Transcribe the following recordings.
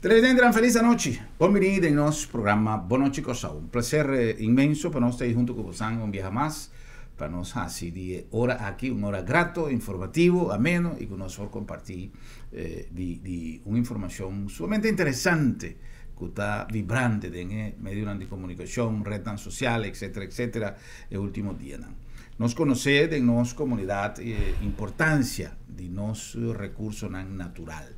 Televidente, feliz noche. Bienvenido en nuestro programa Boa Noite Corsao. Un placer inmenso para nosotros estar junto con vosotros un viaje más. Para nosotros así de hora aquí, una hora grato, informativo, ameno y con nosotros compartir una información sumamente interesante que está vibrante en medios de comunicación, redes sociales, etcétera, etcétera, el último día. Nos conocemos de nuestra comunidad importancia de nuestro recurso natural.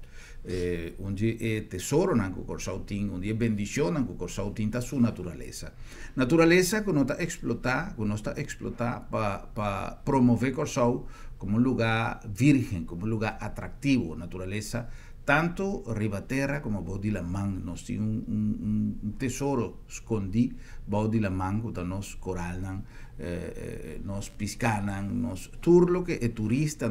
Un día tesoro nanco Corsao tin, un día bendición nanco Corsao tin ta su naturaleza. Naturaleza que no está explotada para promover Corsao como un lugar virgen, como un lugar atractivo. Naturaleza tanto ribaterra como baudi la man, nos tiene un tesoro escondido baudi la man, que nos coralnan, nos piscanan, nos turlo que es turista,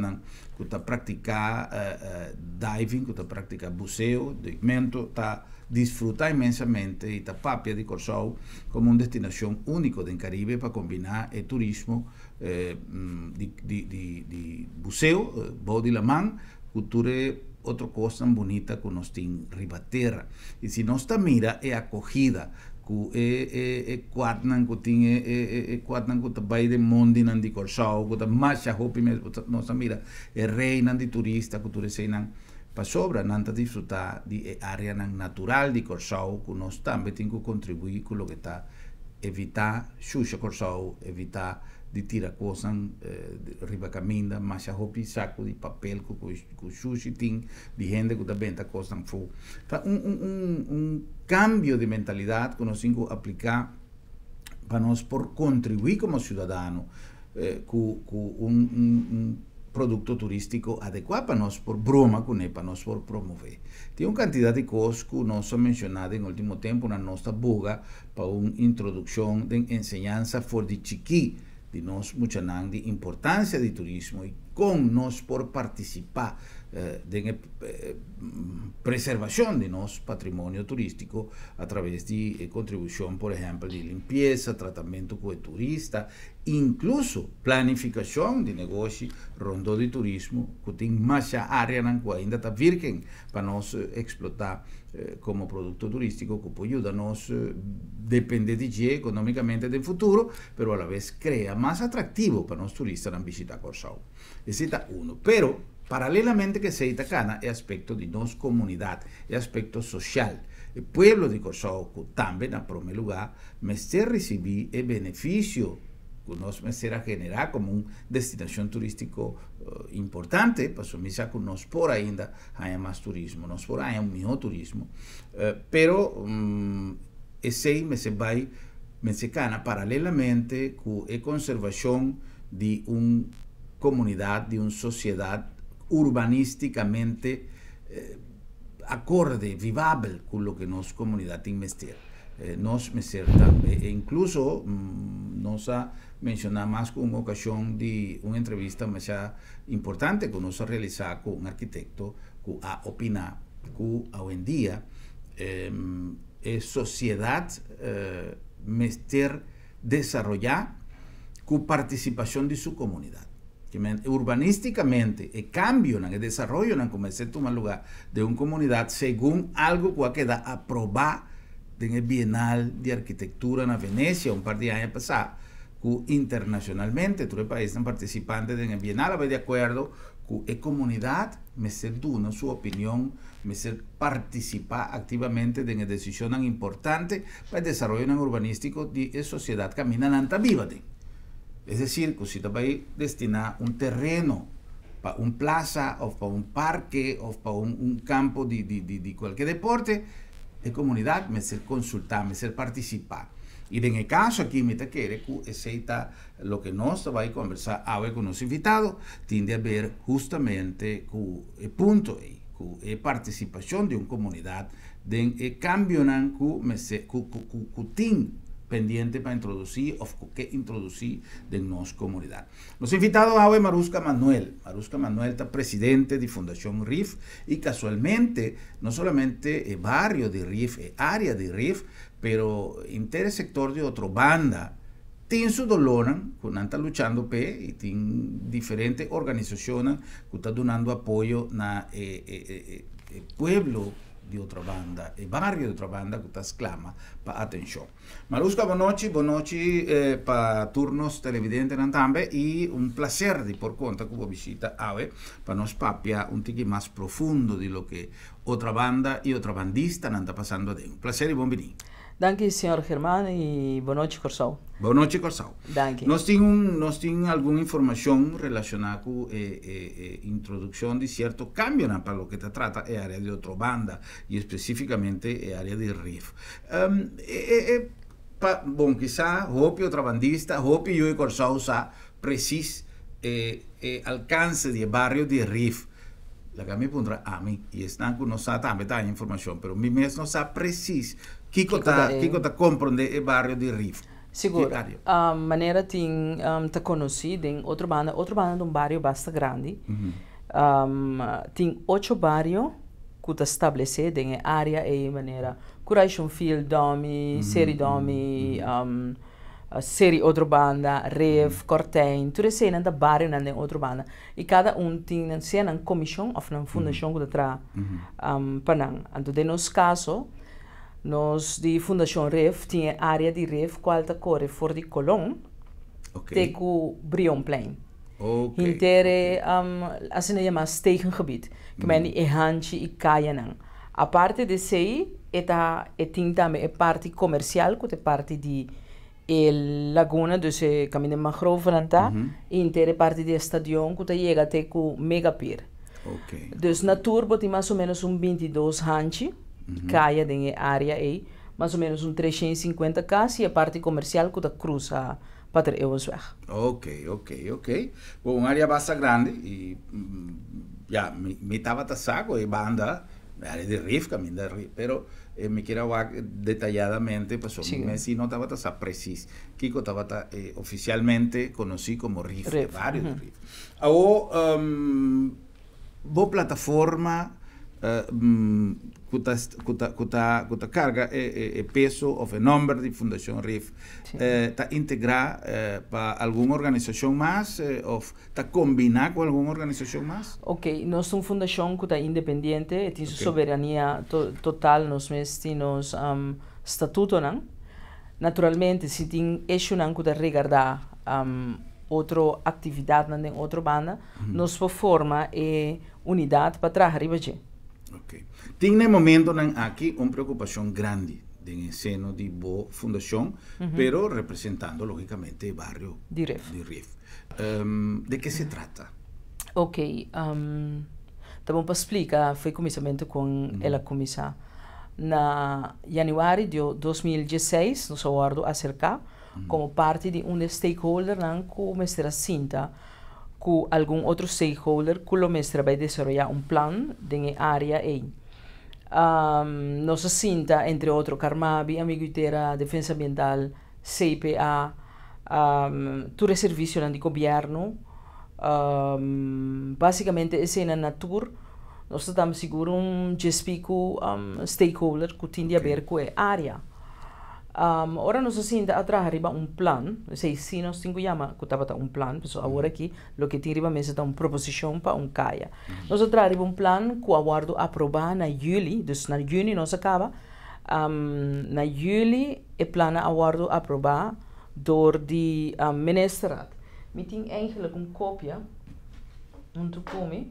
que está practica diving, que está practica buceo, documento, está disfruta inmensamente y está papia de Corsao como una destinación única del Caribe para combinar el turismo de buceo, baudi la man, cultura otra cosa tan bonita que nos tiene ribaterra. Y si nos está mira, es acogida, que quadnan, que tiene quadnan, que vai de mondi nan di Corsao, que macha hopi nos está mira, es reina de turista, que tu seinan para sobra, nanta disfrutar de área natural de Corsao, que nos también tiene que contribuir con lo que está evitar xuxa Corsao, evitar de tirar cosas riba caminda, mas hopi saco de papel com sushi ting, de gente que também está cosas fu. Tá cambio de mentalidade que nós temos que aplicar para nós por contribuir como cidadano com produto turístico adequado para nós por broma com ele, para nós por promover. Tem uma quantidade de coisas que nós mencionado no último tempo na nossa buga para uma introdução de enseñanza for de chiqui de nós muchanan de importância do turismo e com nós por participar de preservação de nosso patrimônio turístico através de contribuição, por exemplo, de limpeza, tratamento com o turista, incluso planificação de negócio rondou de turismo, que tem mais área que ainda está virgem para nós explotar como produto turístico, que pode ajudar-nos depender de economicamente do futuro, mas a la vez crea mais atrativo para os turistas na visitar Corsao. Esse é um. Pero paralelamente que se itacana é aspecto de nossa comunidade, é aspecto social. O pueblo de Corsao, que também, na primeiro lugar, merece receber o benefício que nós merece generar como uma destinação turística importante, para assumir que nós por ainda há mais turismo, nós por ainda melhor turismo, pero esse merece vai mexicana paralelamente com a conservação de uma comunidade, de uma sociedade urbanísticamente acorde, vivável com o que nossa comunidade tem mestre. Nós mestre também, incluso nós mencionamos mais com uma ocasião de uma entrevista mais importante que nós realizamos com um arquiteto que a opinar que hoje em dia a sociedade mestre desenvolver com participação de sua comunidade. Urbanísticamente, el cambio, el desarrollo, el comercio toma lugar de una comunidad según algo que queda aprobado en el Bienal de Arquitectura en Venecia un par de años pasados, que internacionalmente todos los países están participantes en el Bienal, de acuerdo que la comunidad me duna su opinión, me participar activamente en una decisión tan importante para el desarrollo urbanístico de la sociedad caminante viva. Es decir, que si te vas a destinar un terreno para una plaza o para un parque o para un campo de cualquier deporte, la comunidad me ser consultar, me ser participar. Y en el caso aquí, me te quiere que ese lo que nos va a conversar ahora con los invitados, tiende a ver justamente el punto ahí, que participación de una comunidad, de cambio que tiene pendiente para introducir o que introducir de nuestra comunidad. Los invitados ahora es Marusca Manuel. Marusca Manuel está presidente de Fundación RIF y casualmente no solamente el barrio de RIF, el área de RIF, pero entero sector de otra banda tiene su dolor, que están luchando y tiene diferentes organizaciones que están donando apoyo al pueblo de outra banda, e barrio de outra banda que exclama para atenção. Malusca, boa noite para turnos televidentes também, e prazer de por conta que vou visita ave para nos papia tique mais profundo de lo que outra banda e outra bandista não está passando dentro. Prazer e bem-vindo. Dank senhor Germán, e boa noite, Corsau. Boa noite, Corsau. Dank. Nós temos alguma informação relacionada com a introdução de certo cambio para o que se trata é a área de outra banda, e especificamente a área de riff. Bom, quizá, hope outra bandista, hope eu e Corsau sa precis alcance de barrio de riff. La que me pondrá a mim, e estão com nós também tá informação, mas mim mesmo não sabe precis Kiko tá compreende o barrio de Riff. Seguro. A maneira tem tá conhecido em outra banda de um bairro bastante grande. Tem 8 bairros que está estabelecido em área e maneira Coration Field Domi, Série Domi, Série outra banda, Rev, Corten, tudo isso é na bairro na outra banda. E cada tem uma comissão ou uma fundação que está panang. Então, no nosso caso, nós de Fundação REF tinha área de REF qual está corre for de Colón, até com Brion Plain. Inteiro, assim chama stegengebied, que men é hanchi e caia. A parte de sei tem também a parte comercial, que é parte de laguna, dus caminho de mangrove e inteira parte de estadião, que chega até com Megapir. Dus na turbo tem mais ou menos 22 hanchi. Caia em área aí, mais ou menos 350 casas, e a parte comercial que cruza para Eusweg. Ok. Bom, uma área bastante grande, e já me estava saco e banda, a área de Riff, caminho de Riff, pero me quero ver detalladamente, pues si não estava saco preciso, Kiko estava oficialmente conhecido como Riff, vários de Riff. Agora, boa plataforma, que carga o peso ou o número de Fundação RIF está integrado para alguma organização mais ou está combinado com alguma organização mais? Ok, nós somos uma fundação que está independente, tem sua soberania total, nós temos estatuto. Naturalmente, se tem eixo que está regardar outra atividade em outra banda, nós formamos a unidade para trabalhar. Ok. Tem no momento aqui uma preocupação grande no seno de boa fundação, pero representando logicamente o barrio de Riff. De que se trata? Ok, tá bom para explicar, foi começamento com ela começar. Na januário de 2016, nós aguardo acercar como parte de stakeholder que mestra cinta com algum outro stakeholder que o mestre vai desenvolver plano de área aí. Nossa cinta, entre outros, Carmabi, Amiguitera, Defesa Ambiental, CPA, todo o serviço do governo, basicamente, esse é na natura, nós estamos seguros GSP com stakeholder que tem a ver com a área. Ora nós assim atrás arriba plano, se nós temos que estava plano, pessoal agora aqui o que tem arriba mesa está proposição para caia. Nós atrás arriba plano que aguardo aprovar na julho, dus na junho nós acaba, na julho o plano aguardo aprovar door de ministerraad. Me tem eigenlijk cópia, come,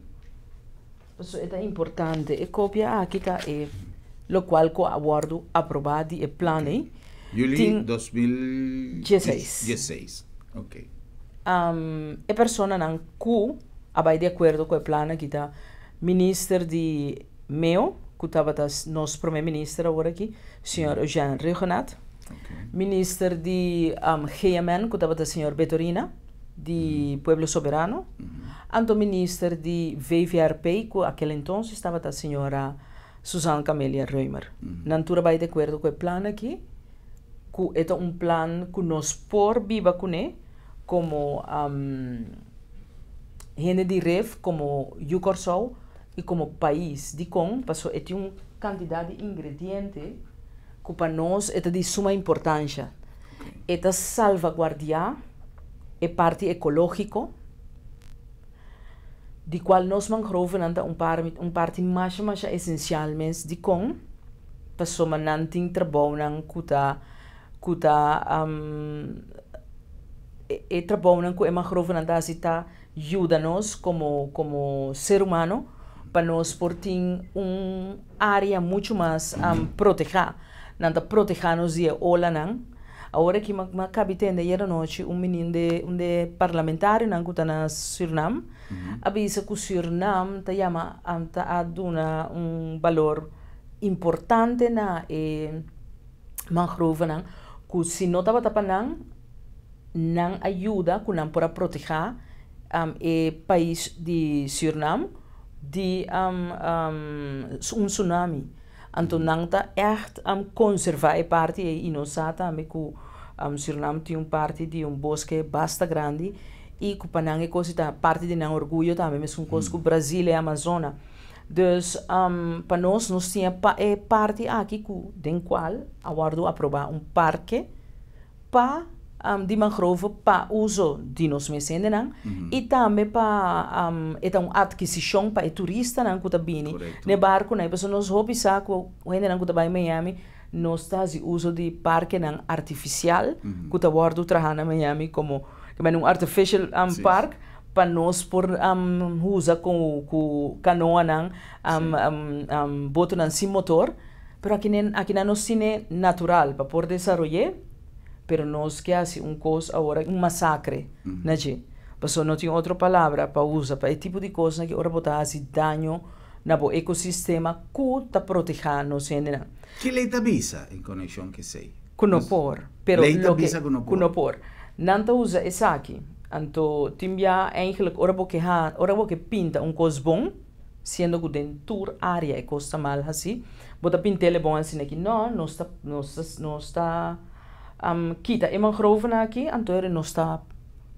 isso é importante, a cópia aqui está lo qual que aguardo aprovar de plano. Julho 2016. Ok. A pessoa não vai de acordo com o plano que está ministro de Meio, que estava nosso primeiro-ministro agora aqui, senhor Eugène Rigonat. Ministro de GMN, que estava o senhor Betorina, de Pueblo Soberano. Anto ministro de VVRP, que naquele então estava a senhora Susana Camélia Reumer. Nantura vai de acordo com o plano aqui, que é plano que nós por viva com ele, como gente de REF, como Corsau e como país de com, porque é uma quantidade de ingredientes que para nós é de suma importância. É salvaguardar a parte ecológica, de qual nós mangroven anda parte mais essencialmente de com pessoa não tem trabalho não trabalho não que mangroven anda está ajuda nós como ser humano para nós por ter área muito mais proteger não proteger nos de ola não. Agora que me capitão de noite menino de parlamentário não que está na Suriname avisa que o Suriname tá dona valor importante na mangrove não que se não estava tapando não ajuda que não para proteger o país de Suriname de tsunami. Então não está echt conservar a parte e nós sabemos que Suriname tem parte de bosque bastante grande e que para nós é parte de nosso orgulho também, mesmo coisa que o Brasil e a Amazônia. Dus para nós temos parte aqui den qual aguardo aprovar parque para de mangrove para uso de nós mesmos e também para uma aquisição para turista não que está bem no barco né pessoas nós hobby saco ainda não que está em Miami nós faz uso de parque não artificial que está guardo trabalhar na Miami como um artificial park para nós por usa com canoa não boto não sem motor pero aqui não nós tem natural para por desenvolver pero nós que hace coisa agora massacre, né gente? Pessoa não tem outra palavra para usar para esse tipo de coisa que ora botar assim dano no ecossistema que está protegendo nós ainda. Que lei avisa em conexão que sei? Kunopor, pero lei avisa kunopor. Não usa essa aqui. Então, timbia eigenlijk ora que pinta coisa bom, sendo que dentro área é coisa mal assim. Bota pintele bom assim aqui, não está kita e mangrove aqui, então não está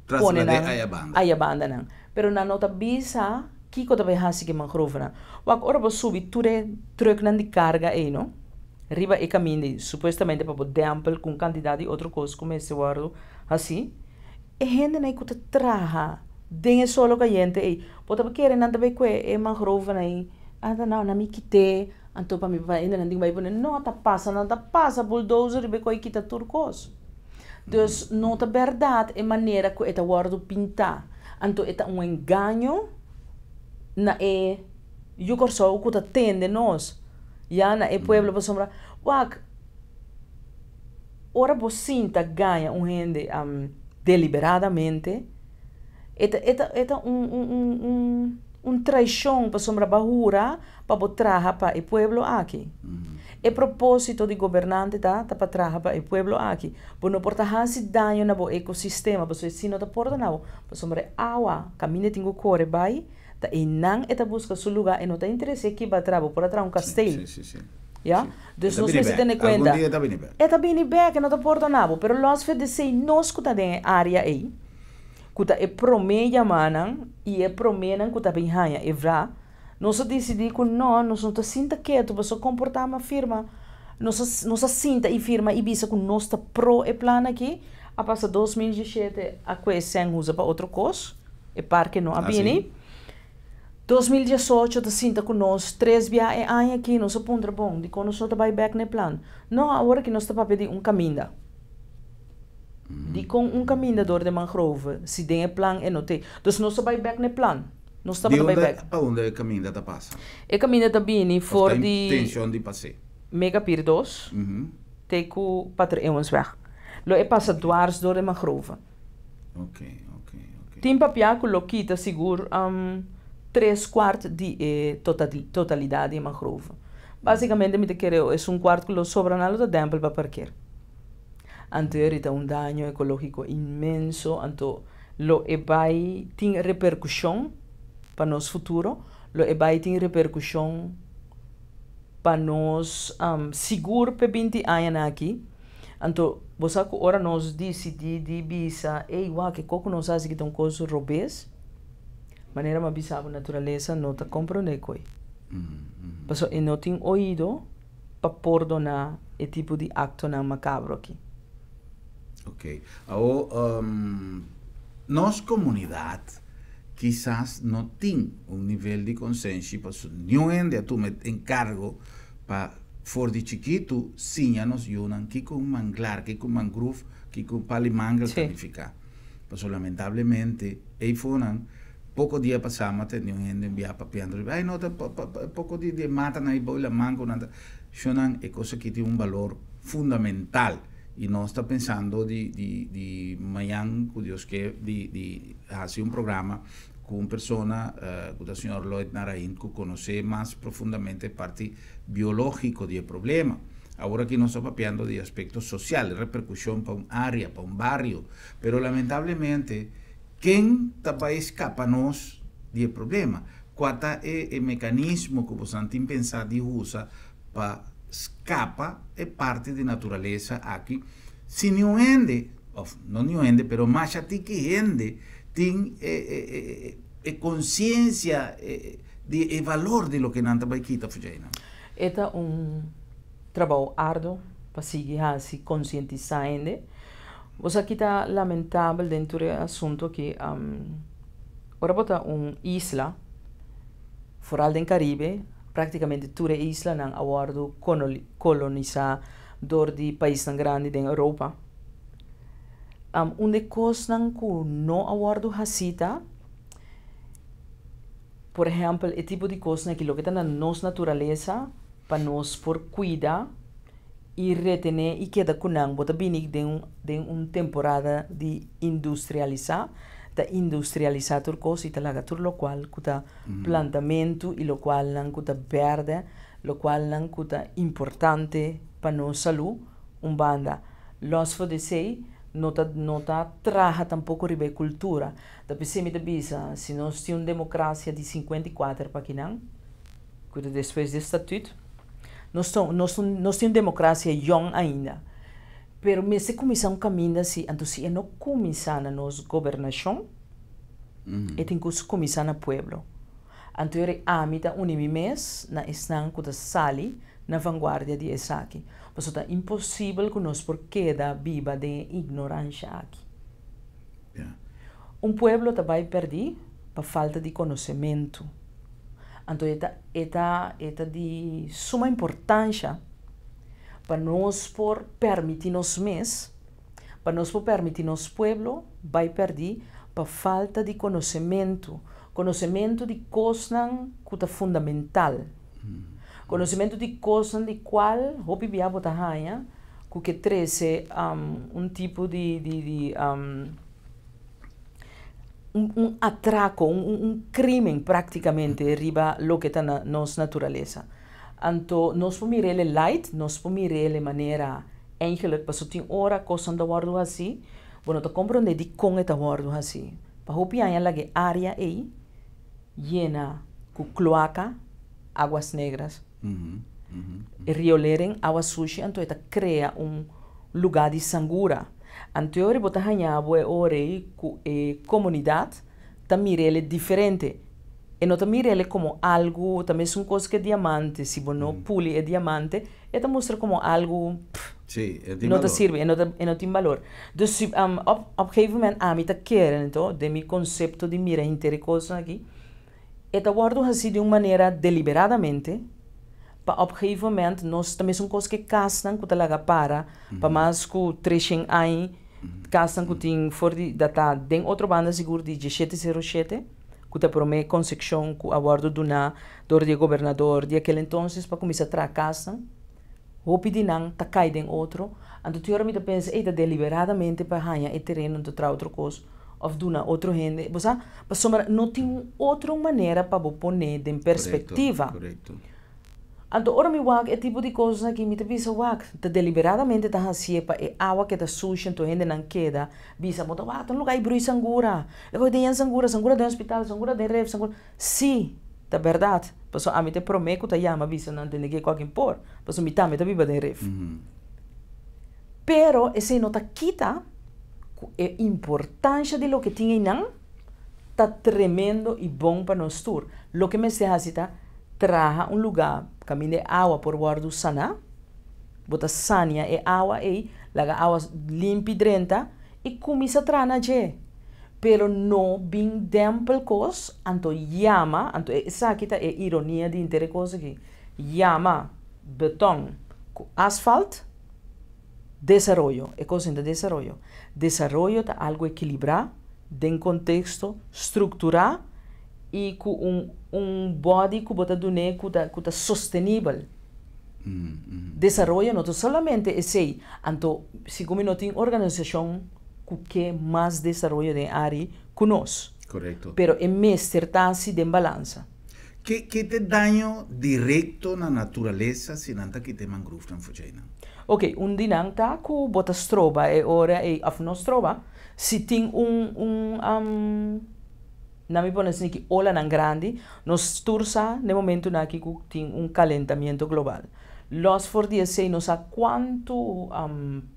ponendo a banda não. Pero na nota bisa que quando vai hasi que mangrove não. Wak ora vou subir truck de carga aí, não? Riba e caminho, supostamente para poder amplo com quantidade de outra coisa como esse guardo assim. E gente não que traha, dengue solo que gente aí. Pode querer nada bem com e mangrove aí. Anda não, na me quite. Então, para mim, ainda não vai poner, não passa, bulldozer e vai quita turcos. Então, não é verdade, é maneira que é guardo pintar. Então, é engano na eu corso que atende nós. Já na pueblo para sombra, wak, ora você ganha gente deliberadamente. Traição para sombra bahura para botar para o povo aqui. E propósito de governante tá para trabalhar para o povo aqui. Por não portar hasi dano no ecossistema, porque se não tá porta não, para sombra água, caminho tingo corre vai, tá e não é busca seu lugar e não tá interesse que para trabalhar por atrás castelo. Sim. Ja? Dus nós precisamos ter conta. Está bem que não tá porta não, pero nós fez de nós que tá de área aí. Kuta e promeia manan e e promenan kuta binhanya evra nós decidi que nós não tá sinta quieto para só comportar uma firma nós sinta e firma e bisa que nós tá pro e plano aqui a passa 2017 a coisa usa para outra coisa e parque não abini 2018 tá sinta que nós 3 anos aqui nós aponta bom de quando nós tá vai back no plano não agora que nós tá para pedir caminho de com caminhador de mangrove, se tem plan e não tem. Então, nós vai back no plan. Nós estamos vai back. Para onde a caminha está passa? A caminha está bem for de intenção de passeio. Mega Pier 2. Tem que patrões weg. Lo é passa dwars door de mangrove. Ok. Tem papel que lo quita seguro 3/4 de totalidade de mangrove. Basicamente, me quero é quarto que lo sobra na lo tempo para parquear. Anteriormente dano ecológico imenso, então lo vai ter repercussão para nosso futuro, lo vai ter repercussão para nós seguro para 20 anos aqui. Então, você que ora nós decidi de bisa, que coco nós faz que tem coisa robês, maneira mais bisa a natureza não está compreendendo coi. Porque eu não tenho ouído para perdonar esse tipo de acto na macabro aqui. Ok. Agora, nossa comunidade quizás no tiene un nivel de conciencia, pues no ende a tu encargo para for de chiquito, síñanos yunan, que con manglar, que con mangrove, que con palimangal calificar. Pues lamentablemente, ahí fueron poco día pasamos, tenían gente enviar papiando, ay no, poco día matan ahí voy la mango, nada. Yunan es cosa que tiene un valor fundamental y no está pensando de mañana, Dios que de hacer un programa con una persona, con el señor Lloyd Narain, que conoce más profundamente parte biológico del problema. Ahora que no está papeando de aspectos sociales, repercusión para un área, para un barrio, pero lamentablemente, ¿quién tapa escapanos del problema? ¿Cuál es el mecanismo que vos antes pensar de usa para escapa es parte de naturaleza aquí? Si no ende, no ende, pero más a ti que ende, tiene conciencia de valor de lo que nanta vai kita fujena. Eta trabalho árduo para seguir assim conscientizando. Você aqui está lamentável dentro do assunto que ora bota isla fora do Caribe, praticamente toda a isla não awardo colonizar door de país tão grande da Europa. Onde coisas não awardo hasita, por exemplo, o tipo de coisas que lo que está na nossa natureza para nós por cuidar e retener e queda kunang bota binig de temporada de industrializar tur coisa e talaga tur lo qual kuta plantamento e lo qual lang kuta verde lo qual lang kuta importante para nós saúde banda los fodesei nota traja tampoco ribe cultura da pensei da bisa se nós temos uma democracia de 54 para quinang kuta depois do estatuto nós temos democracia young ainda. Pero me se começar caminho assim, então se não começar na nossa governação, é tem que começar na pueblo. Então eu amita mês na estan que sali na vanguardia de essa aqui. Mas é impossível que nós por queda viva de ignorância aqui. Pueblo vai perder por falta de conhecimento. Então, é de suma importância para nós por permitir nos mês, para nós por permitir nos pueblo, vai perder por falta de conhecimento de coisas que é fundamental, conhecimento de coisas de qual hopi bia bota hanha, que treze tipo de atraco, crime praticamente riba lo que está na nossa natureza. Então, nós podemos mirar ele light, nós podemos mirar ele de maneira eigenlijk, mas tem hora coisa da guardo assim, bueno, tu compreende de como está guardo assim. Para hopi anya lagi área aí, llena com cloaca, águas negras, e rioleren, água suja, então está cria lugar de sangura. Anterior bota hanya boe ore comunidade ta mirele diferente e não ta mirele como algo também são coisas que é diamante se não puli é diamante e ta mostra como algo não ta sirve e não tem valor então se op gegeven moment a mim ta querem então de mi conceito de mira intere coisas aqui e ta guardo assim de uma maneira deliberadamente para op gegeven moment nós também são coisas que casam que talaga para mais que 3 anos casam que tem for de data tem outra banda seguro de 1707 que te promete concessão que aguardo dona dor de governador de aquele entonces para começar a tra casa hopi dinang ta cai den outro então tu me pensa eita deliberadamente para ganhar e terreno de tra outra coisa of dona outro gente você mas não tem outra maneira para pôr em perspectiva correto. Então, ora me wak é tipo de coisa que me te visa wak, te deliberadamente ta hasia pa e awa que ta sushi to hende nan queda, visa mo ta wak, ton lugar brui sangura. Eu vou ter sangura de hospital, sangura de ref, sangura. Sim, ta verdade. Paso a mim te prometo ta yama visa nan te negue qualquer por. Paso mi ta viva de ref. Pero esse não ta quita a importância de lo que tinha nan ta tremendo e bom para nós tur. Lo que me se hasita traja lugar caminho de água por guardo sana, bota sania e água e laga água limpa e drenta e começa a trana je. pero no bin dempel cos, anto llama, anto esa kita é ironia de intere cosa que llama beton, asfalt, desarrollo, é cosa de desarrollo. Desarrollo tá algo equilibrado, de contexto, estruturar e com body que bota do né que tá sustentável. Desarrollo não solamente é sei, anto se como não tem organização que mais desarrollo de área conosco. Correcto. Pero é mestertasi de balança. Que te daño directo na natureza se não tá que te mangrove não funciona? Ok, dinang tá que bota stroba e ora e afno stroba, se tem na me pone assim que ola nan grande, nos tursa no momento na que tem calentamento global. Los for dia sei não sabe quanto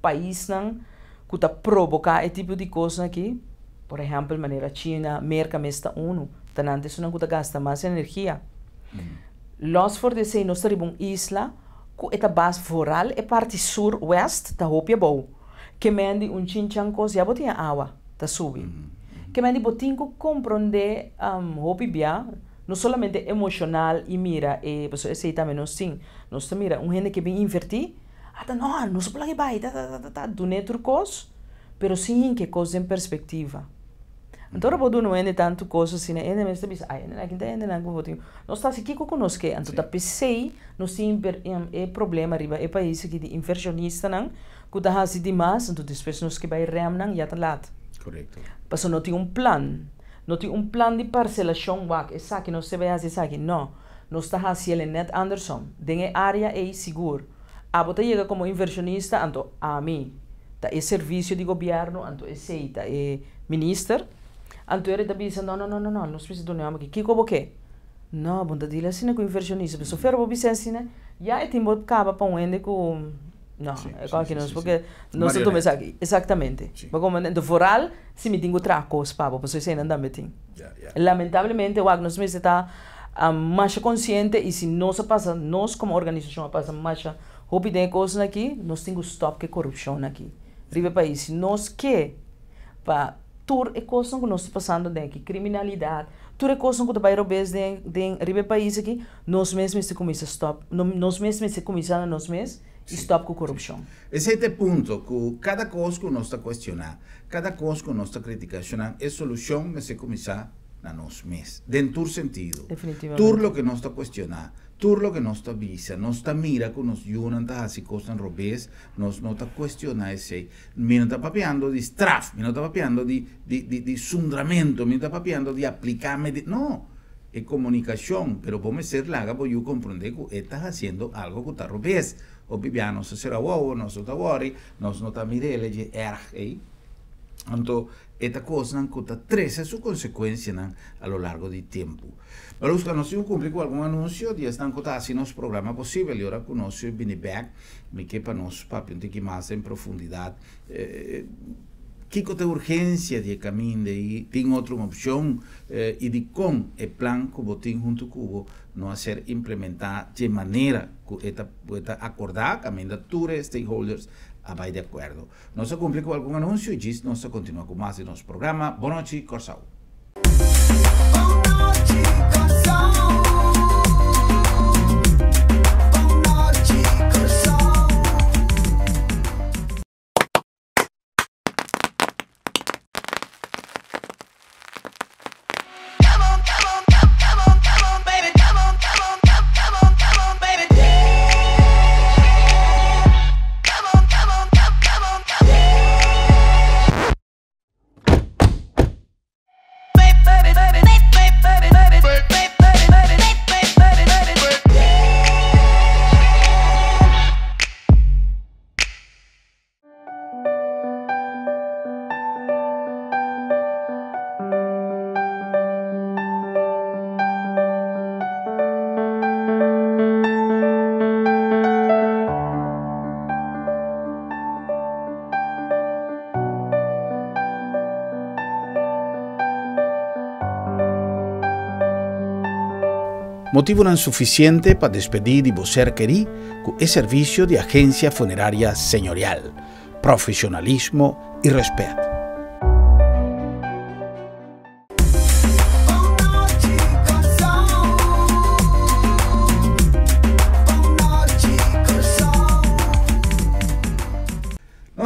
país nan que tá provocar esse tipo de coisa aqui. Por exemplo, maneira China, merca mesta tanante isso não gasta mais energia. Los for dia sei nós temos isla que é a base foral e parte sur-oeste tá hopia bom. Que mende chinchancos já botinha água, tá subi. Que mende botinho compreender hopi bia, não somente emocional e mira e pessoa sei também nós sim, nós mira gente que vem invertir, não se plague vai, do neturcos, pero sim que coisa em perspectiva. Então eu não é tanto coisa assim, é mesmo que nós está aqui conosco, então tá pensei, nós tem problema riba é país que de inversionista não, que tá assim demais, então depois nós que vai rem não já tá lá. Correto. Mas não tem plan. Não tem plan de parcelação, essa que não se vai fazer essa aqui, não. Nós está fazendo net Anderson, de área é seguro. A bota chega como inversionista, então a mim, tá é serviço de governo, então é seita, é ministro, então ele tá dizendo não, nós precisamos de aqui, que como que? Não, bunda dele assim com inversionista, mas se for o Vicente, né? Já é tempo acaba para ende com não, é claro que não, porque nós estamos aqui, exatamente. Mas como no foral, se me tenho tracos, para você sei não metem. Lamentavelmente, o nós mesmo está mais consciente e se nós passa, nós como organização passa mais hobby de coisas aqui, nós temos stop que corrupção aqui. Ribe país, nós que para tur é coisa que nós passando aqui, criminalidade, tur é coisa que vai roubar de ribe país aqui, nós mesmos se começa stop, nós mesmos se começa nós mesmos stop com corrupção. Esse é o ponto, que cada coisa que nós está questionando, cada coisa que nós está criticando, é solução que se começa na nós mesmos, dentro do sentido. Definitivamente. Tudo o que nós está questionando, tudo o que nós está visa, nós está mira que nós juntam tá assim coisas robês, nós não está questionando esse, me não está papiando de estraf, me não está papiando de sundramento, me não está papiando de aplicar, não. É comunicação, pero vamos ser larga para eu compreender que estás fazendo algo que está robês. O piano se será wow, nós não está worry, nós não está mirele de erg. Então, esta coisa não está três sua consequência a lo largo do tempo. Mas nós temos cumprir com algum anúncio, de estão que assim nos programa possível, e agora conosco vem back, me que para nós papo um pouquinho mais em profundidade. Que tem urgência de caminho daí, tem outra opção e de como o plano que você junto com não a ser implementado de maneira que está acordar, caminho da todos stakeholders vai de acordo. Nós cumprimos com algum anúncio e nós continuamos com mais do nosso programa. Boa noite, Corsau. Motivo não suficiente para despedir de você querer com o serviço de agência funerária senhorial, profissionalismo e respeito.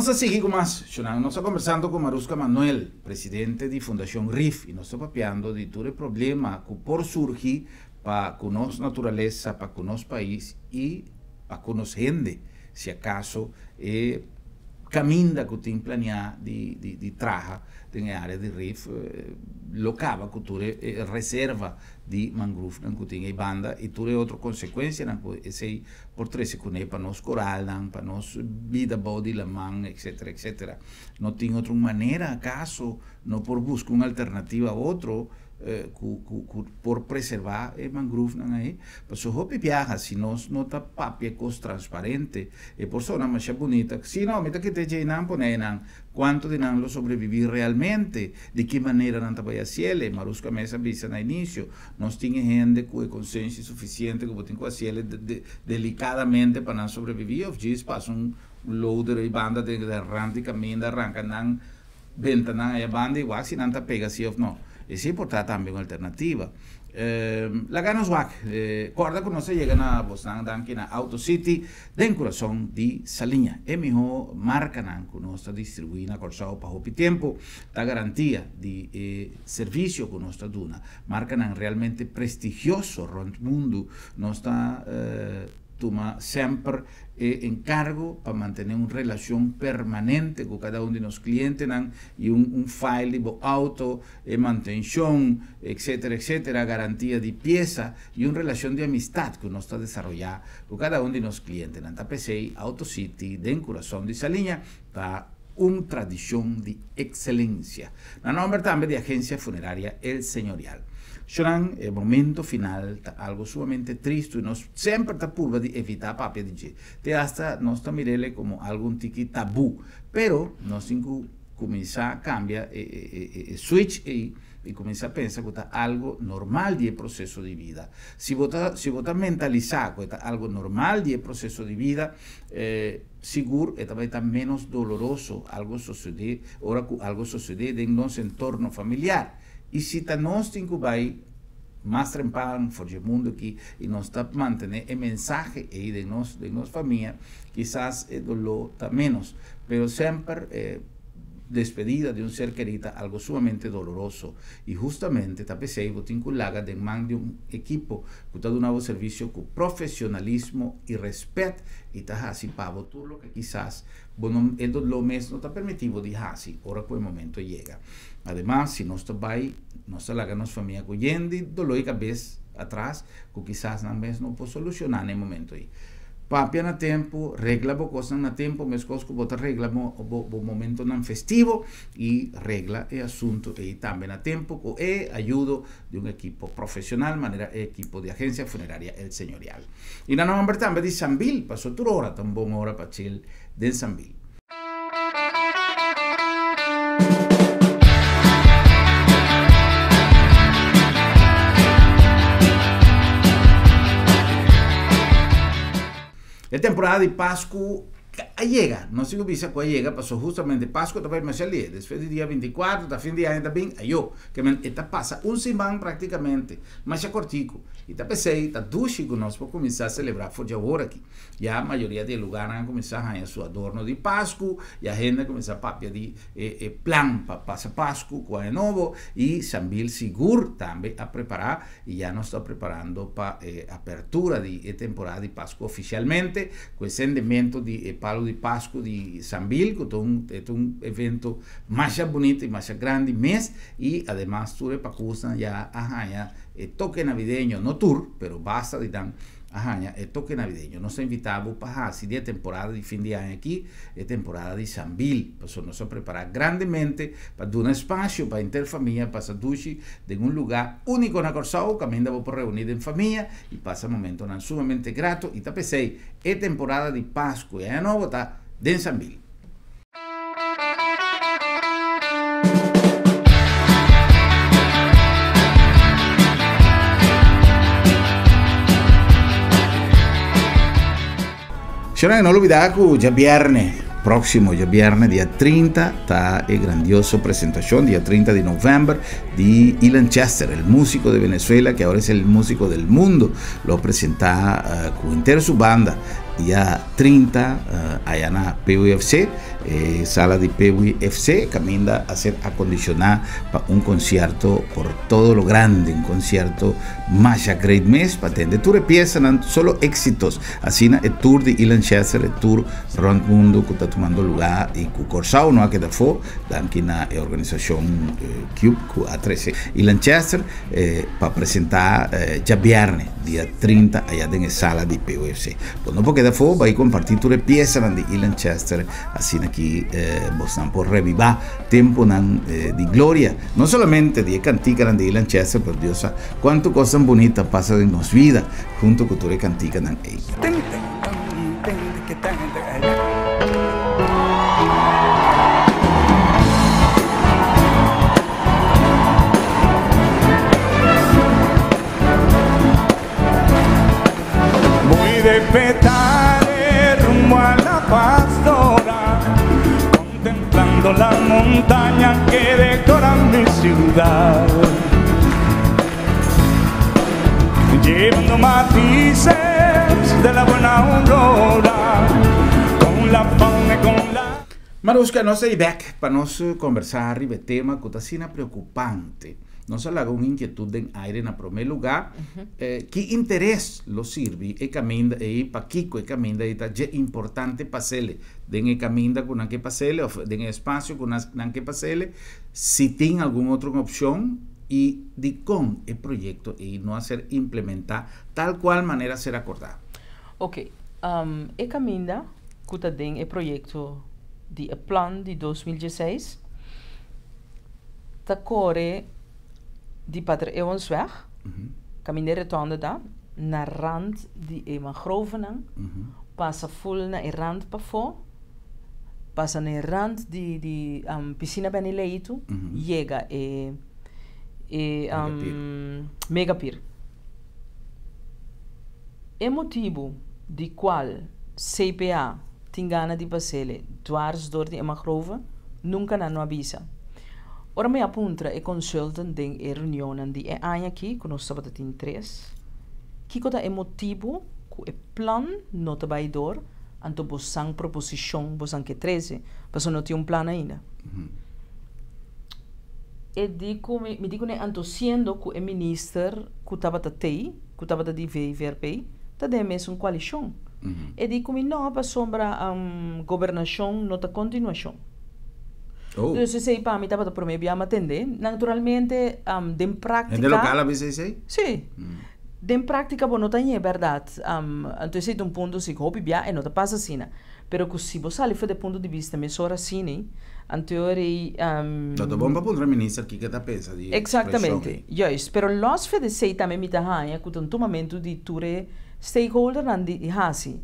Vamos a seguir con más. Nos está conversando con Marusca Manuel, presidente de Fundación RIF, y nos está papeando de todo el problema que por surgir para conocer naturaleza, para conocer país y para conocer gente, si acaso camina que tem planeado de traja na área de RIF, locava que tu reserva de mangrove que tem em banda e tu outra consequência esse por três com para nós coral para nós vida body la man etc. Não tem outra maneira acaso não por buscar uma alternativa a outro por preservar o mangrove aí, mas o hopi viaja se nós não tá papel cos transparente e por zona mais bonita, se não meta que te llenan ponen quanto de não lo sobreviver realmente, de que maneira não tá vai cielo, Marusca Mesa avisa no início, nós tinha gente com consciência suficiente que botem com a cielo delicadamente para não sobreviver, ou diz passa loader e banda de arranca caminha arranca não ventana e banda igual se não tá pega se ou não. Es importante también una alternativa. La ganas corda que no se llegan a Bosnan en Auto City, den corazón de Saliña. Es mejor marca que no está distribuida corazón para hopi tiempo, da garantía de servicio que no está duna. Marca realmente prestigioso rond mundo, no está toma sempre encargo para mantener una relación permanente con cada uno de los clientes y un file de auto, mantención, etcétera, garantía de pieza y una relación de amistad que uno está desarrollando con cada uno de los clientes. En TPC, Auto City, den corazón de Saliña, para una tradición de excelencia. La nombre también de Agencia Funeraria El Señorial. Serán el momento final, algo sumamente triste, y nos siempre está purva de evitar papel de te hasta nos mirele como algún tiki tabú, pero nos comienza a cambiar switch y comienza a pensar que está algo normal de proceso de vida. Si vota mentalizar que está algo normal de proceso de vida, seguro está menos doloroso algo sucede, ahora algo sucede en nuestro entorno familiar. E se nós temos que vai mais trempar for o mundo aqui e nós está mantener o mensagem aí de nossa família, quizás o dolor está menos, pero sempre despedida de um ser querido algo sumamente doloroso e justamente está pensando que laga de mão de um equipo que está dando serviço com profissionalismo e respeito e está assim para tudo que quizás bueno, el dolor mesmo está permitido de hacer, ahora que el momento llega. Además, si no está ahí, no está la ganas familia cogiendo dolor y cabeza atrás, que quizás no puede solucionar en el momento ahí. Papia na tempo, regla bo cosa na tempo, mes cos que bota regla bo momento nan festivo y regla e asunto e también a tempo co ayudo de un equipo profesional, manera equipo de Agencia Funeraria El Señorial. Y na nombre también de Sambil, pasó tu hora, tan buena hora para chil de Sambil. La temporada de Pascua llega, no sé si cuándo llega, pasó justamente Pascua, también me salió, después del día 24, hasta fin de año también, que esta pasa un semana prácticamente, más ya cortico, y está pensé, está duche que nós podemos começar a celebrar por ahora aqui. Ya a mayoría de lugares han comenzado a hacer su adorno de Pascua, y a gente comienza a papiar de plan para pasar Pascua, con el nuevo, y Sambil seguro también a preparar, y ya nos está preparando para apertura de temporada de Pascua oficialmente, con el sentimiento de Palo de Pascua de Sambil, que es un evento más bonito y más grande mes, y además tuve para que ya toque navideño, no tour, pero basta de dan toque navideño. Nos invitamos para así de temporada de fin de año aquí, temporada de Sambil, pues nos a preparar grandemente para dar un espacio para interfamilia, pasar duchi en un lugar único en la Corsao, caminando por reunir en familia y pasa momentos sumamente grato y tapesei, temporada de Pascua y año nuevo está de Sambil. No olvidar que ya viernes próximo, ya viernes, día 30, está el grandioso presentación, día 30 de noviembre, de Ilan Chester, el músico de Venezuela, que ahora es el músico del mundo. Lo presenta con entera su banda ya 30 allá en la PUFC, sala de PUFC, camina a ser acondicionada para un concierto por todo lo grande, un concierto más a great mes, para tener tour empiezan solo éxitos, así el tour de Ilan Chester, el tour Round Mundo que está tomando lugar y que Corsao no ha quedado fue, dan que la organización Cube A13 Ilan Chester para presentar ya viernes, día 30 allá en la sala de PUFC. Pues no porque después va a compartir tu pieza de Ilan Chester, así aquí vos por revivar tiempo de gloria, no solamente de cantica de Ilan Chester, pero Dios, cuánto cosas bonitas pasan en nos vida junto con tu cantica de de petare rumbo a la pastora, contemplando la montaña que decora mi ciudad, llevando matices de la buena aurora, con la fauna y con la... Marusca, nós estamos back para nós conversar sobre tema que está preocupante. Nós hago uma inquietude em aire na primeiro lugar, que interesse lo sirve e caminha e para Kiko e caminha e tá é importante para ele, den caminha com que para ele, den espaço com que para ele, se tem alguma outra opção e de como o projeto e não a ser implementar tal qual maneira ser acordado. Ok, e caminha que tá den o projeto de plan de 2016, tá corre die Pater Ewansweg, caminhar retorno da, na rand de mangrovenang, passa full na rand pa fo, passa na rand de piscina Benileito, llega Megapir. É motivo de qual CPA tem gana de passele dwars door de mangrove, nunca não avisa. Ora me apunta e consultan den reunião de ano aqui, que nós estamos em 3. Que é motivo que o plan não está bem dor, anto bosan proposição, bosan que 13, mas não tem plan ainda. E digo, me digo ne anto sendo que o ministro que estava tei, que estava de VRP, está de mesmo coalição. E digo me não para sombra governação, não está continuação. Oh. Dus sei para mim estava para mim bem atender. Naturalmente, de prática. De local a vezes sei? Sim. De prática, bom, não tem verdade. Então sei um ponto se hobby bem e não te passa assim. Pero que se você ali foi de ponto de vista mesora assim, anteriori. Todo bom para o ministro que está pensa de. Exatamente. Juist. Pero los fede sei também me tahanha que um tomamento de ture stakeholder and de hasi.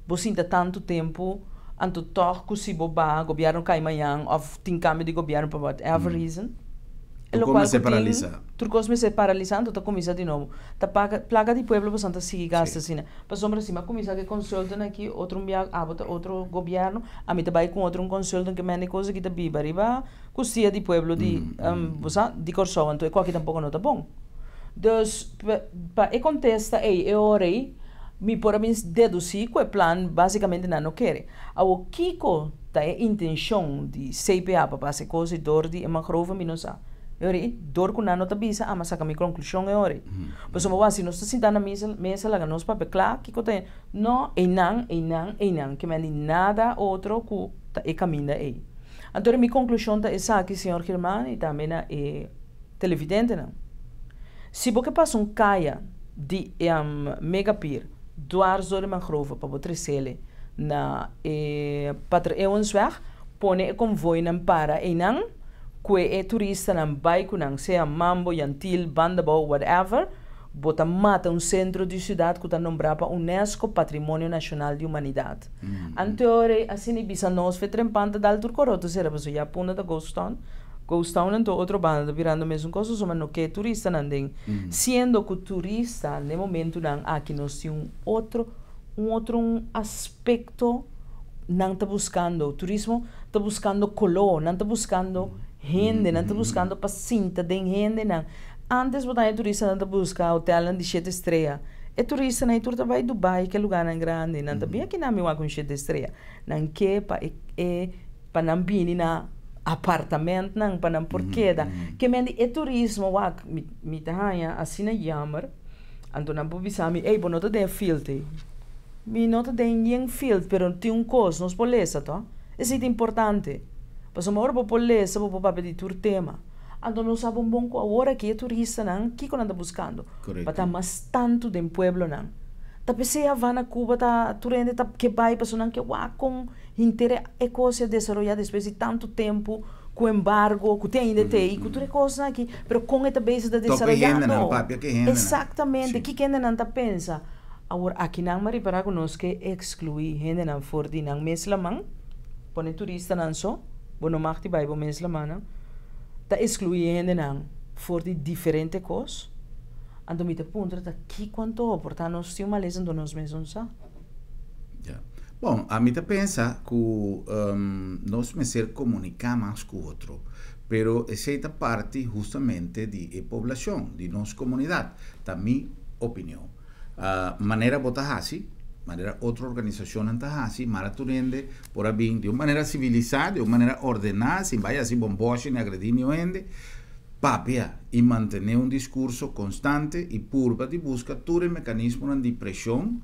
Você ainda tanto tempo anto toch que se boba governo cai manhã ou tem cambio de governo por whatever reason. Tu começa a paralisar. Tu começa a paralisar, tu começa de novo. Ta plaga de pueblo bastante sigue gasta assim. Para sombra cima começa que consultam aqui outro outro governo, a mim também com outro consultam que mene coisa que tá biba riba, custeia de pueblo de de Corsão, então é qualquer tampouco não tá bom. Dus para contesta é orei me por mim deduzir que o plano basicamente não quer. O Kiko tá intenção de CPA para fazer coisa dor de mangrove minosa. Ori dor com não tá bisa, mas a minha conclusão é ori. Pois como assim nós está na mesa lá nós para claro Kiko tem não que me nada outro que tá caminho aí. Então minha conclusão tá essa aqui senhor Germán e também é televidente não. Se você passa caia de Megapir dwars door de mangrove para botricele na Pater Ewansweg pone e convoy ng para inang que turista ng bairro ng sea Mambo, Yantil, Bandabao, whatever bota mata um centro de cidade que está nombrado para UNESCO Patrimônio Nacional de Humanidade. Anteore assim bisa nós fe trempanta dal turcoroto será para já punta da Ghost Town então outro banda virando mesmo coisa só mas no que turista nandem sendo que turista no momento não aqui nós tem outro aspecto não está buscando turismo está buscando color não está buscando gente não está buscando paciente de gente não antes botar turista não está buscando hotel de 7 estrelas E turista na turta vai Dubai, que lugar na grande, não tá bem aqui na minha com cheia de estreia. Não que pa não bini na apartamento, não pa não porqueda. Que mendi é turismo, wak mi tahanya assim na jammer. Anto não pode saber, ei, bom, não tem filtro. Mi não tem nenhum filtro, pero tem coisa, nós polesa, tá? Isso é importante. Mas uma hora para polesa, para pedir tur tema. Então, nós sabemos bom que agora que é turista, não, que que anda buscando? Para estar mais tanto do pueblo, não. Tá pensei a vana Cuba, tá turende, tá que vai para sonar que com inteira é coisa desenvolvida depois de tanto tempo, com embargo, que tem ainda tem, que tudo é coisa aqui, mas com esta base de desenvolvimento. Exatamente, que ainda não tá pensa. Agora aqui não me repara conosco que excluir gente não for de não mesmo man, põe turista não só, bom não mag vai bom mesmo man. Ta excluir gente não for de diferente coisas. Então me te ponto que quanto portanto nós temos uma lesão do nós mesmos só. Yeah. Bom, a mim te pensa que nós me ser comunicar mais com o outro, pero essa parte justamente de população, de nossa comunidade, da minha opinião. Maneira botar assim, maneira outra organização não tá assim, maraturende por abrir de uma maneira civilizada, de uma maneira ordenada, sem vai assim bomboche nem agredir ninguém, papia e manter um discurso constante e puro de busca todo mecanismo de pressão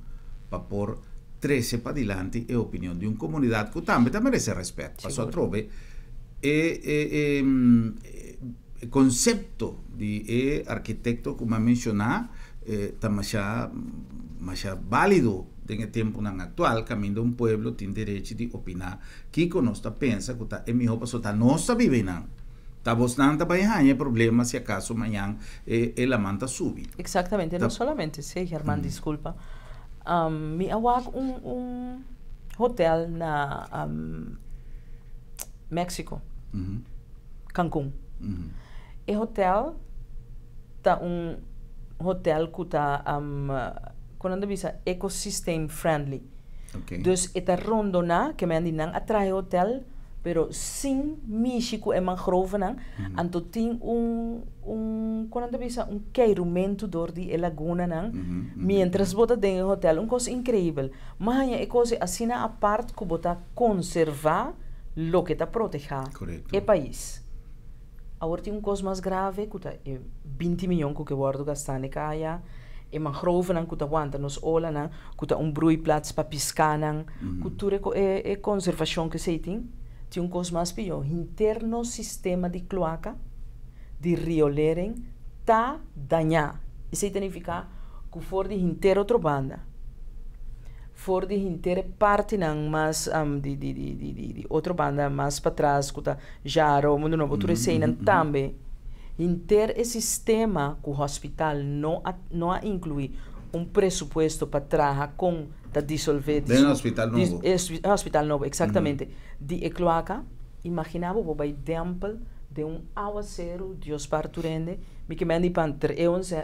para pôr trece para adiante a opinião de uma comunidade que também merece respeito. Passou a trove o conceito de arquiteto como mencionar está mais válido em tempo atual, caminho um pueblo tem direito de opinar que conosco pensa que é melhor para nossa vivendo. Tá bastante bem, problema se acaso amanhã ela manta subir. Exatamente, não solamente, sim, Germán, desculpa. Me awag hotel na México, Cancún. E hotel tá hotel que tá quando bisa ecosystem friendly. Okay. Dus eta rondona que me andi nang atrai hotel pero sin México é mangrove nang anto tem quando bisa cairumento dor di laguna nang mientras bota dentro hotel coisa incrível mas é coisa assim na parte que bota conservar lo que tá proteger é país. Agora tem coisa mais grave que tá 20 milhões que guardo gastar na caia e mangrove nang kuta wanta nos ola nang kuta broeiplaats para piscar nang cultura é conservação que se tem coisa mais pior interno sistema de cloaca de riolering tá danhar isso significa que for de inteira outra banda for de inteira parte nang mas de outra banda mais para trás kuta jaro mundo novo tudo sei nang também inteiro esse sistema que o hospital não inclui presupuesto para trabalhar com da dissolver hospital novo exatamente de cloaca imaginava o exemplo de aguaceiro Deus parturende me que mandi panter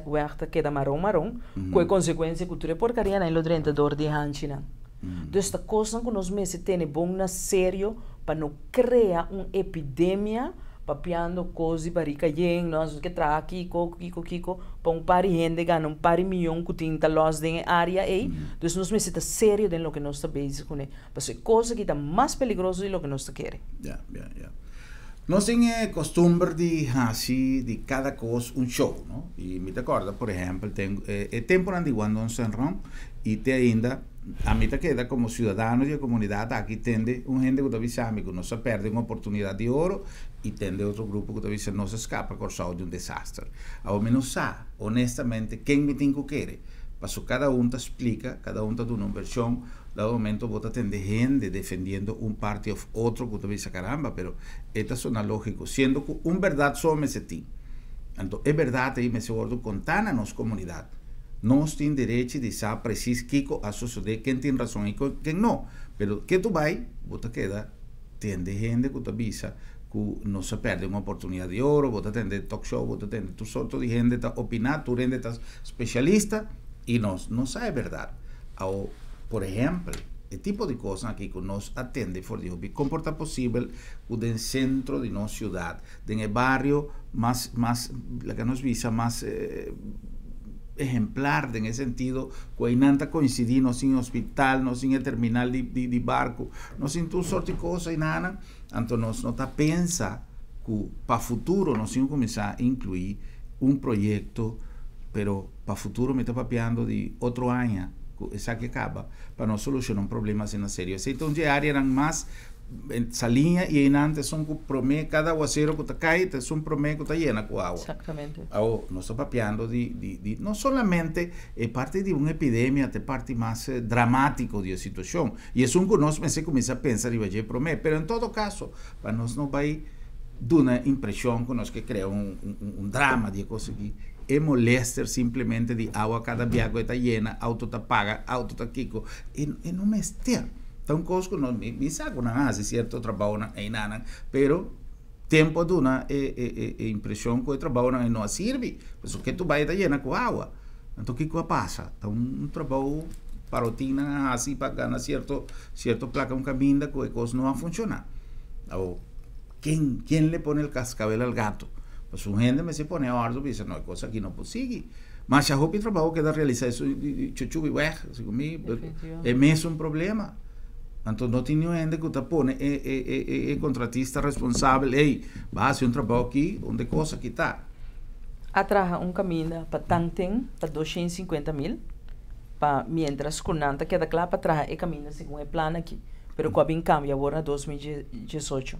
werta queda marrom com consequência que tudo porcaria na ilodrenta dor de hanchina dus esta coisa que nós meses tem bom na sério para não criar uma epidemia papiando coisa barica yen nós que tra kiko para pari gente ganha pari milhão que tinta los de área aí dus nós meses sério de lo que nós está basic com mas é coisa que está mais perigoso de lo que nós quer. Nós temos costume de assim de cada coisa show, não? E me recorda, por exemplo, tem tempo onde quando nós entramos e tem ainda a mim queda como cidadãos da comunidade aqui tende gente que talvez sabe que não se perde uma oportunidade de ouro e tende outro grupo que talvez não se escapa por causa de um desastre. Ao menos sabe, honestamente, quem me tem que querer. Passo cada te explica, cada te dá uma versão, dado momento vota tende gente defendendo parte ou outro que talvez caramba, pero esta suena lógico, sendo que verdade só me se tem. Então, é verdade e me se gordo contar na nossa comunidade. Nós temos direito de saber preciso que a sociedade quem tem razão e quem não. Mas que tu vai, você queda, tem gente que te avisa que não se perde uma oportunidade de ouro, você tem talk show, você tem tu sorte de gente que opina, tu gente que especialista e nós não sabe a verdade. Por exemplo, o tipo de coisa aqui que nós atende for de hobby comporta possível que no centro de nossa cidade, no barrio mais, la que nos visa mais ejemplar en ese sentido, que nanta coincidir, no sin hospital, no sin el terminal de barco, no sin tu sorte de cosas y nada, entonces no ta pensa que para futuro nos sin comenzar a incluir un proyecto, pero para futuro me está papeando de otro año, esa que acaba, para no solucionar un problema en serio. Entonces, ya eran más esa línea y en antes son promé cada aguacero que te cae, es un promé que está llena con agua. Exactamente. Ahora, no está papeando no solamente parte de una epidemia, de parte más dramático de la situación. Y es un que nos comienza a pensar y va a promé, pero en todo caso, para nos no va a ir de una impresión que nos que crea un drama de cosas que es molester simplemente de agua cada día que está llena, auto te paga, auto te kiko, y no me esté. Então, conosco não me sabe não há certo trabalho em nada, pero tempo de uma impressão que o trabalho não serve, porque tu vai estar llena com água. Então, o que passa? Então, um trabalho para rotina assim para ganhar certo placa caminho que a coisa não vai funcionar. Então, quem le põe o cascabel ao gato? Pues un gente me se pone a ordem e diz, não, é coisa que não consigo. Mas a roupa de trabalho que dá realizar isso de chuchu e ué, é mesmo um problema. Então, não tem nenhum gente que está pondo contratista responsável, vai fazer um trabalho aqui, onde a coisa que está. Atraja um caminho para Tangten, para 250 mil, para mientras Kunanta queda claro para trazer o caminho segundo o plano aqui. Pero com a bem cambia agora 2018.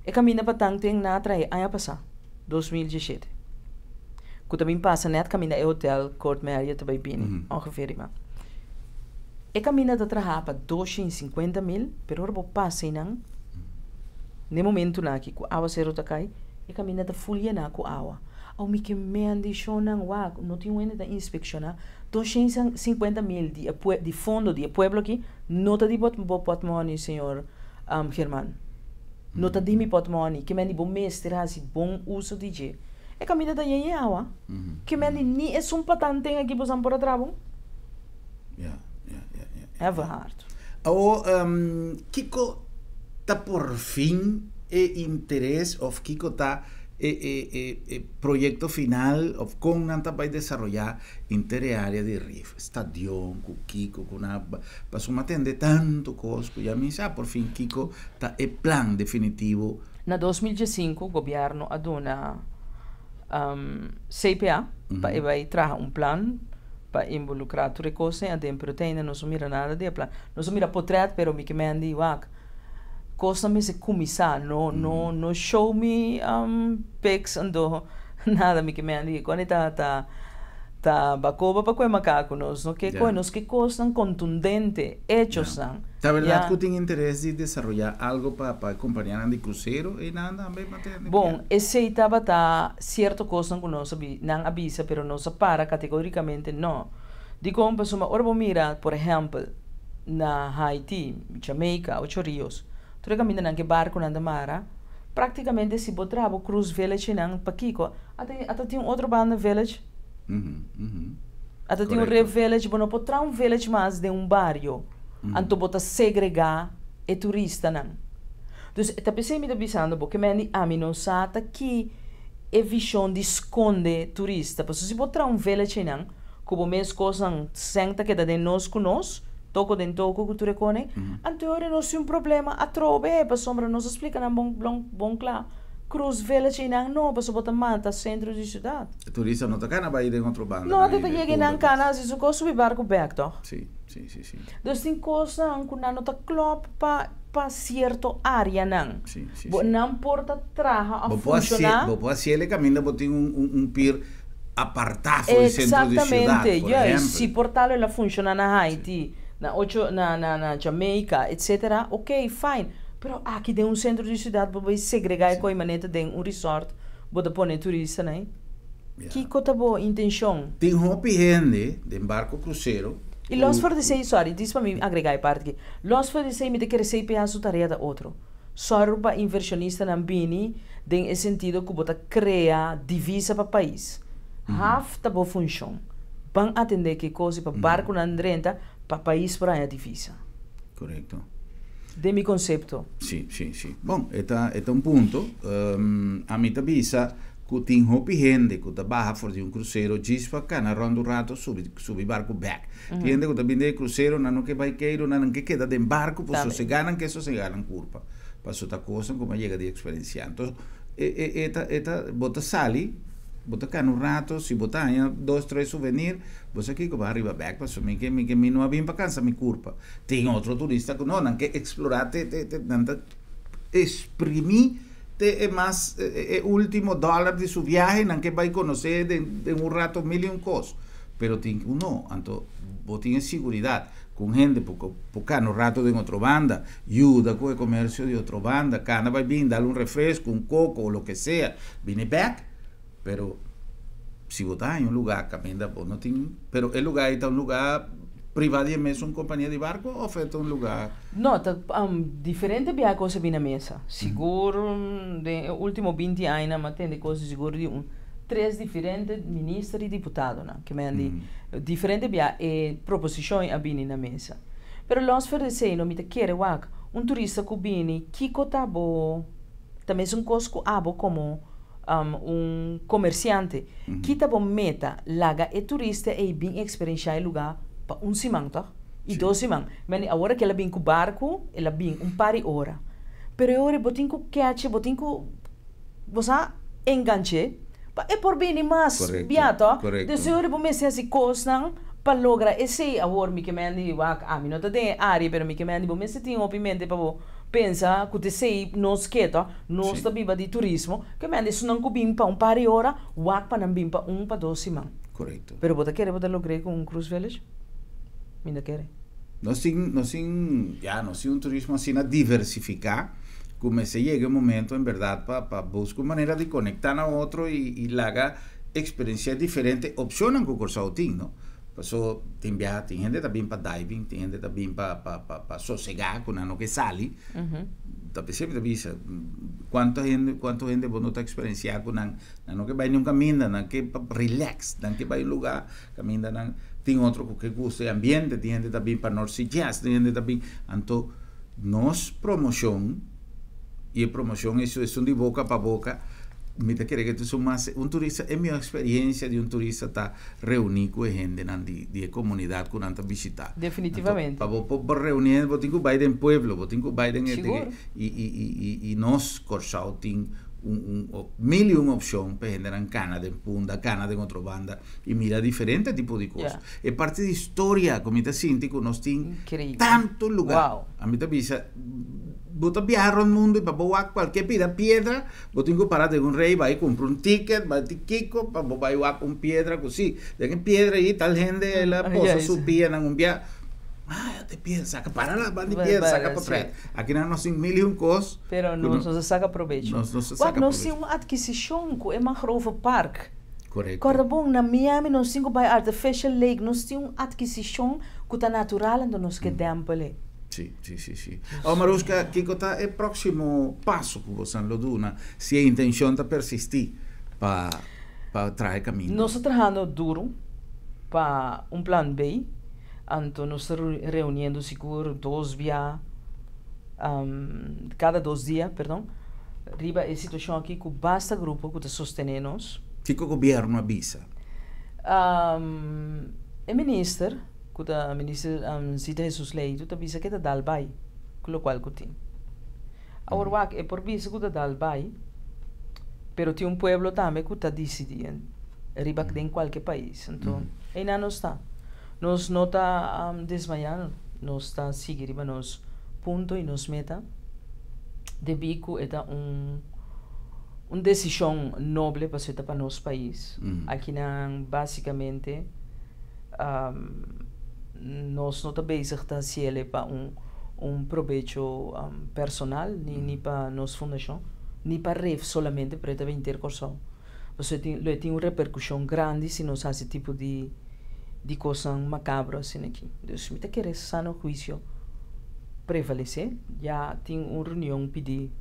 O caminho para Tangten na atrai ano passado, 2017. Que também passa net caminho é hotel Court Marriott também bem, ongeveer irmão. E caminho de trabalhar para 250 mil, pero agora passa não. No momento na que a água zero tá cai, e caminho de folha na com água. Ao me que me andam não tinha ainda da inspecionar 250 mil de fundo de pueblo aqui, não tá de patrimônio, senhor Germán. Não tá de mi patrimônio, que me bom mestre assim bom uso de je. E caminho da aí água, que me ni é patante aqui por por trabalho. É verdade. Kiko está por fim interesse ou Kiko está proyecto final of con nanta vai desarrollar interárea de RIF, estadio, com Kiko, com a passou atender tanto costo, e a mim já por fim Kiko tá é plan definitivo. Na 2005 o governo aduna CPA para vai trazer um plano para involucrar tudo coisa, a proteína não se mira nada de plan, não se mira portrait, pero me que me andi coisa me se começar, no show me pics ando nada me que me andi quando tá bacoba para coi macaco nos no que nos que coisa contundente hechos são. Tá verdade que tem interesse de desenvolver algo para acompanhar de cruzeiro e nada bem manter. Bom, esse estava tá certo coisa que nós não avisa, pero não se para categoricamente não. Digo uma pessoa, ora mira, por exemplo, na Haiti, Jamaica, Ocho Rios. Tu caminha naquele barco na Mara, praticamente se botrava Cruz Village na Paquico, até tinha outro banda village, até tinha um Red Village, não pode trazer village mais de barrio, então bota segregar e turista não. Então, eu pensei me avisando porque me não sabe que é visão de esconde turista, porque se botar village não, como mesmo coisa senta que de nós conosco. Toco dentro que tu recone, anterior não é problema, a trove, para sombra nos explica na bom claro. Cruz Village não, para botar manta centro de cidade. O turista não está na Bahia de outro bando. Não, até chega na cana, se você subir barco back, toch? Sim. Então tem coisa que não está club para certo área não. Sim. Não porta traja a funcionar. Vou fazer ele caminho, vou ter pier apartado do centro de cidade. Exatamente, se portalo ela funciona na Haiti. Na Jamaica, etc. Ok, fine. Pero aqui tem centro de cidade para segregar com a maneira de resort, para pôr turista, né? Que coisa boa intenção. Tem gente de barco cruzeiro. E los for de sei, sorry, diz para mim agregar parte aqui. Los for de sei me de querer sei pedaço tarefa da outro. Só para inversionista na bini, tem esse sentido que bota criar divisa para país. Half tá boa função. Vão atender que coisa para barco na renta para país para a divisa. Correto. De mi concepto. Sim. Bom, é um ponto. A mim avisa que que tem hopi gente que tá barra fora de cruzeiro, diz para cá, na ronda rato, subi barco back. Tem gente que tá vindo de cruzeiro, não que vai queiro, não que queda de barco, por se ganham que se ganham curva. Para outra coisa, como chega de experiência. Então, bota sali, bota cá no rato, se botar 2, 3 souvenirs, você aqui que vai arriba back, para mim que não é bem para cansa me curva. Tem outro turista que não que explorar, exprimir é mais último dólar de sua viagem, não que vai conhecer de rato mil coisas. Pero tem não, então, tem segurança com gente, porque no rato de outra banda, ajuda com o comércio de outra banda, cada vai vir, dar refresco, coco, ou o que seja, vem back, pero se botar em lugar, caminha, não tem, pero o lugar é um lugar privado e mesmo uma companhia de barco ou feito lugar? Não, diferente viagem se vem na mesa. Seguro, de último 20 anos, mas tem coisas seguro de 3 diferentes ministros e deputados, que me han diferente viagem proposições a vir na mesa. Pero nós oferecemos, não me quer turista que vem, que tá bom, também é coisa abo como comerciante, que tá bom meta, laga e turista e bem experienciar o lugar para semana, tá? E 2 semanas. Mas agora que ela vem com barco, ela vem par de hora. Pero agora botin com catch, botin com você enganche, é por bem mais biato. De senhor bom mês assim coisa para lograr esse agora me que me andi mim não tem área, pero me que me andi bom mês tem opinião para pensa que sei nós que nós está viva de turismo, que me andi não cubim para par de hora, para não bim para para 2 semanas. Correto. Pero bota querer bota lograr com Cruise Village? Minda querer. Nós sim turismo assim a diversificar, como se chega um momento em verdade para buscar maneira de conectar a outro e lagar experiência diferente, opcionam com o corsaltinho, não? Passou tem gente também para diving, tem gente também para sossegar com ano que sali. Tapi sempre bisa quanto gente bom tá experienciar com não que vai num caminho, não que relax, não que vai lugar, caminho não tem outro que gosta de ambiente, tem gente também para North Jazz, tem gente também, então nós promoção e promoção isso é de boca para boca. Me te querer que tu mais turista é minha experiência de turista tá reunir com gente de comunidade com anta visitar. Definitivamente. Para reunir, vou ter que ir em pueblo, vou ter que ir e nós Corsal tem mil opção para gente em Canadá, em Punda, Canadá em outra banda e mira diferente tipo de coisas. É parte de história, como te sinto que nós tem tanto lugar. A mim te avisa bota viajar al mundo y para boar cualquier piedra, vos tengo que parar de un rey, va a comprar un ticket, va a tiquico, para boar con piedra, así, de que piedra y tal gente la posa su pie en un viaje, te piedra, saca para la banda de piedra, saca por atrás. Aquí no nos mil y un cos, pero no se saca provecho. No se saca provecho. Nós temos uma adquisição que é uma grove park. Correto. Corda bom, na Miami nós temos by Artificial Lake, nós temos uma adquisição que está natural, então nós que dempele. Sim. Maruska, que é o próximo passo que você lo duna, se a intenção de persistir para trazer caminho? Nós estamos trabalhando duro para plano B, então nós estamos reunindo seguro 2 dias, cada 2 dias, perdão, riba a situação aqui que basta grupo que está sostenendo-nos. Que o governo avisa? O ministro, que o ministro Zita Jesus Leito, avisa que está dal bai, com o qual que tem. Agora, é por visa que está dal bai, pero tem pueblo também que está decidindo, riba em qualquer país. Então, ainda não está. Nós não está desmaiando, nós está seguindo nos ponto e nos meta, de bico é uma decisão nobre para nosso país. Aqui, basicamente, nós não estamos bezig para proveito personal, nem para nossa fundação, nem para REF solamente, para a intercorção. Você tem uma repercussão grande se nós fazemos esse tipo de coisa macabra assim aqui. Então, se você quer sano juízo prevalecer, já tem uma reunião pedir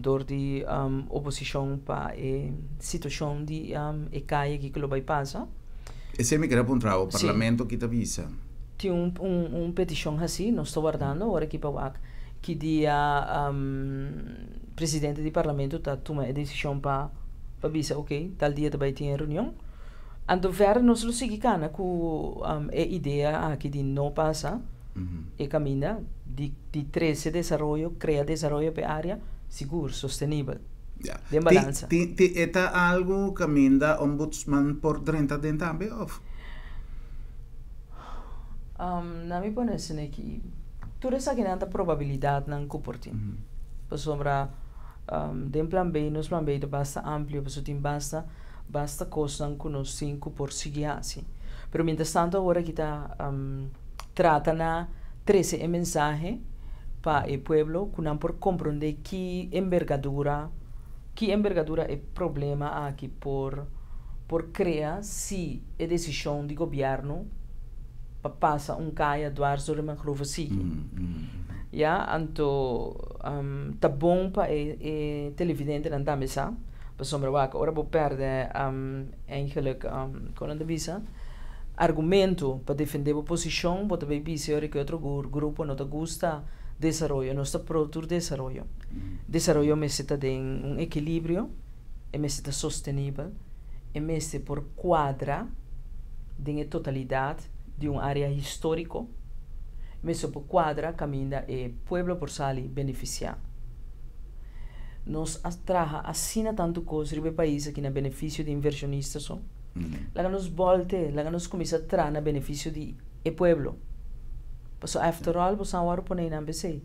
door de oposição para a situação de ECAI que vai passar. Esse é o ponto, o parlamento que te avisa? Tem petição assim, nós estamos guardando, agora aqui para que dia presidente do parlamento está tomando a decisão para para bisa ok, tal dia também tem reunião. Ando ver nós lo seguir cana com a ideia aqui de não passa e caminha de 13 desenvolvimento, cria desenvolvimento para área seguro, sustentável. Yeah. De balança. Eta algo caminha ombudsman por 30 den também? Na minha opinião, aqui, tudo essa que não probabilidade não comporta. Por sobra, den plan B, nos plan B basta amplo, por tem basta coisa com nos 5 por seguir assim. Pero mientras tanto agora que está trata na 13 mensagem para o pueblo, que não por compreender que envergadura é problema aqui por criar se é decisão do governo para passar caia do ar sobre uma grova assim. Ja, então tá bom para televidente não também sabe, para sombra waca, ora vou perder eigenlijk com a visa argumento para defender a posição, para também dizer que outro grupo não te gusta desarrollo, não está produtor desarrollo. Desarrollo necessita de equilíbrio, necessita sustentável, necessita por quadra de totalidade de uma área histórica, necessita por quadra caminha e pueblo por sali beneficiar. Nós traga assina tanto coisa no país que na benefício de inversionistas só. Lá nos volte, lá nos começa a trazer na benefício de e pueblo. So after all, você não vai pôr na BC.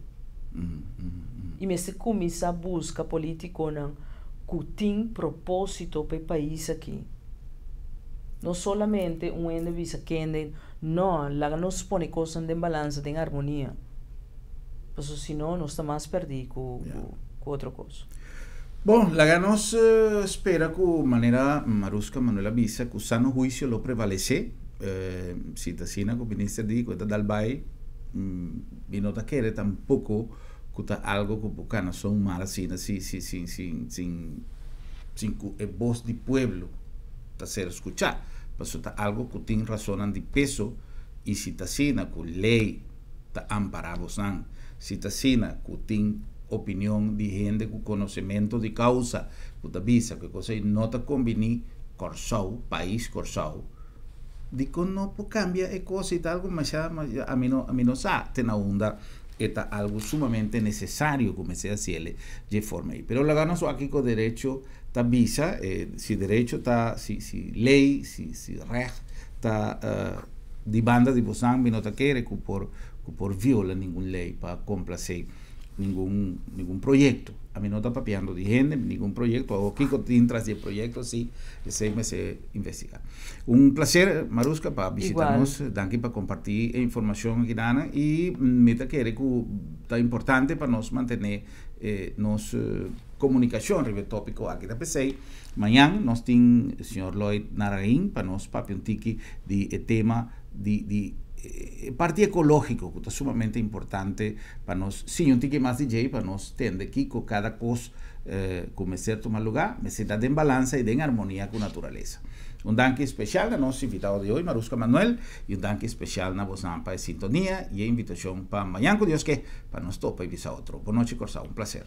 E mesmo começa a busca político não que tem propósito para o país aqui. Não somente visa que não, lá nos põe coisas de balança, de harmonia. Porque senão nós estamos mais perdidos com outra coisa. Bom, lá nós espera que de maneira Marusca Manuela Bisa que o sano juízo lo prevalece. Se está sendo que o ministro diz que está dalbai e não está querendo tampouco que está algo que porque não são mal assim, sem a voz do pueblo está ser escuchado. Mas está algo que tem razão de peso e se está sendo que a lei está amparado, se está sendo que tem opinião de gente com conhecimento de causa, que está visa que coisa não está combinando Corsau, país Corsau, de que não pode cambiar a coisa e tal, mas a mim não sabe, tem onda, é algo sumamente necessário começar a ser de forma aí. Pero lá nós aqui com o direito está visa, se direito está, se lei, se reg está de banda de você não está querer que por viola nenhuma lei para complacer nenhum projeto. A mim não está papiando de gente, nenhum projeto. O que traz de projeto, sim, esse me se investigar. Prazer, Marusca, para visitar-nos, danke para compartilhar a informação aqui dana e me está querendo que está importante para nós manter nossa comunicação sobre o tópico aqui da PC. Amanhã nós temos o Sr. Lloyd Narain para nós papiar de tema de parte ecológico, que está sumamente importante para nós. Sim, tique mais DJ para nós entender que cada coisa começar a tomar lugar, mas está em balança e em harmonia com a natureza. Danke especial a nosso invitado de hoje, Marusca Manuel, e danke especial na vossa para a sintonia e a invitação para amanhã, com Deus que para nós topa e visar outro. Boa noite, Corsau, prazer.